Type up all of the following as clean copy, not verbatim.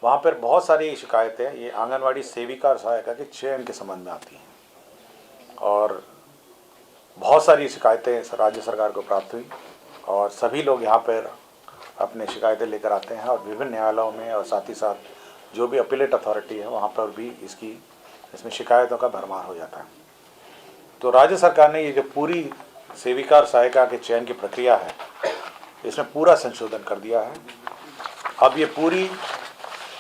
वहाँ पर बहुत सारी शिकायतें ये आंगनवाड़ी सेविका और सहायिका के चयन के संबंध में आती हैं और बहुत सारी शिकायतें राज्य सरकार को प्राप्त हुई और सभी लोग यहाँ पर अपने शिकायतें लेकर आते हैं और विभिन्न न्यायालयों में और साथ ही साथ जो भी अपीलेट अथॉरिटी है वहाँ पर भी इसमें शिकायतों का भरमार हो जाता है। तो राज्य सरकार ने ये जो पूरी सेविका और सहायिका के चयन की प्रक्रिया है इसमें पूरा संशोधन कर दिया है।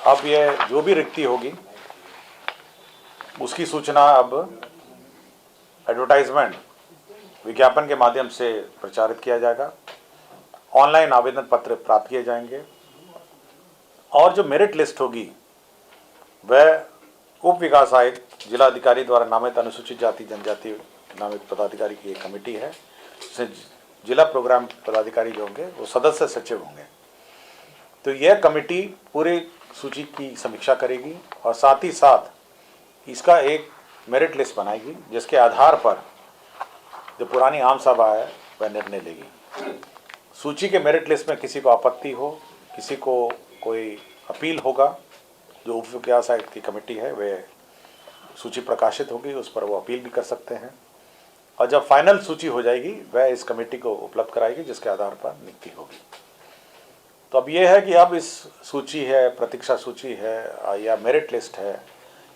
अब ये जो भी रिक्ति होगी उसकी सूचना अब एडवर्टाइजमेंट विज्ञापन के माध्यम से प्रचारित किया जाएगा, ऑनलाइन आवेदन पत्र प्राप्त किए जाएंगे और जो मेरिट लिस्ट होगी वह उप विकास आयुक्त जिलाधिकारी द्वारा नामित अनुसूचित जाति जनजाति नामित पदाधिकारी की एक कमेटी है जिसमें जिला प्रोग्राम पदाधिकारी जो होंगे वो सदस्य सचिव होंगे। तो यह कमेटी पूरी सूची की समीक्षा करेगी और साथ ही साथ इसका एक मेरिट लिस्ट बनाएगी जिसके आधार पर जो पुरानी आम सभा है वह निर्णय लेगी। सूची के मेरिट लिस्ट में किसी को आपत्ति हो, किसी को कोई अपील होगा, जो उप विकास आयुक्त की कमेटी है वह सूची प्रकाशित होगी, उस पर वो अपील भी कर सकते हैं और जब फाइनल सूची हो जाएगी वह इस कमेटी को उपलब्ध कराएगी जिसके आधार पर नियुक्ति होगी। तो अब यह है कि अब इस सूची है, प्रतीक्षा सूची है या मेरिट लिस्ट है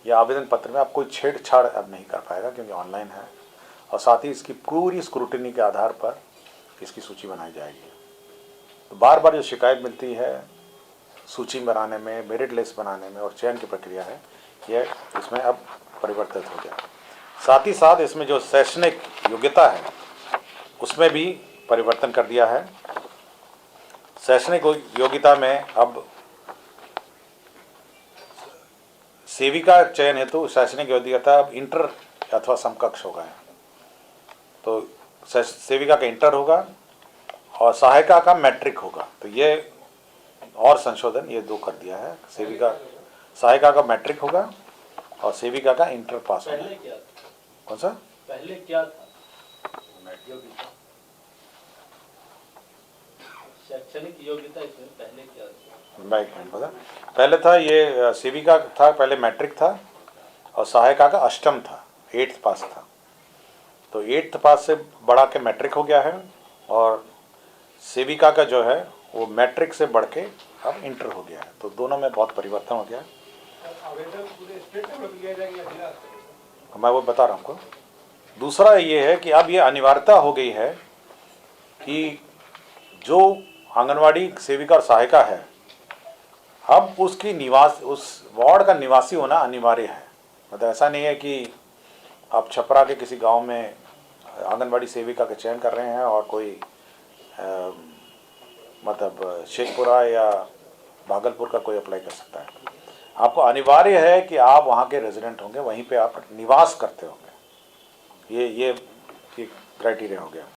या आवेदन पत्र में आप कोई छेड़छाड़ अब नहीं कर पाएगा क्योंकि ऑनलाइन है और साथ ही इसकी पूरी स्क्रूटिनी के आधार पर इसकी सूची बनाई जाएगी। तो बार बार जो शिकायत मिलती है सूची बनाने में, मेरिट लिस्ट बनाने में और चयन की प्रक्रिया है यह इसमें अब परिवर्तित हो गया। साथ ही साथ इसमें जो शैक्षणिक योग्यता है उसमें भी परिवर्तन कर दिया है। शैक्षणिक योग्यता में अब सेविका चयन हेतु शैक्षणिक योग्यता अब इंटर अथवा समकक्ष होगा। तो सेविका का इंटर होगा और सहायिका का मैट्रिक होगा। तो ये और संशोधन ये दो कर दिया है। सहायिका का मैट्रिक होगा और सेविका का इंटर पास होगा। कौन सा पहले क्या था? शैक्षणिक योग्यता इसमें पहले क्या था? पहले था ये सेविका था, पहले मैट्रिक था और सहायिका का अष्टम था, 8th पास था। तो 8th पास से बढ़ा के मैट्रिक हो गया है और सेविका का जो है वो मैट्रिक से बढ़ के अब इंटर हो गया है। तो दोनों में बहुत परिवर्तन हो गया है। मैं वो बता रहा हूँ आपको। दूसरा ये है कि अब ये अनिवार्यता हो गई है कि जो आंगनवाड़ी सेविका और सहायिका है अब उसकी उस वार्ड का निवासी होना अनिवार्य है। मतलब ऐसा नहीं है कि आप छपरा के किसी गांव में आंगनवाड़ी सेविका का चयन कर रहे हैं और कोई मतलब शेखपुरा या भागलपुर का कोई अप्लाई कर सकता है। आपको अनिवार्य है कि आप वहाँ के रेजिडेंट होंगे, वहीं पे आप निवास करते होंगे। ये क्राइटेरिया हो गया।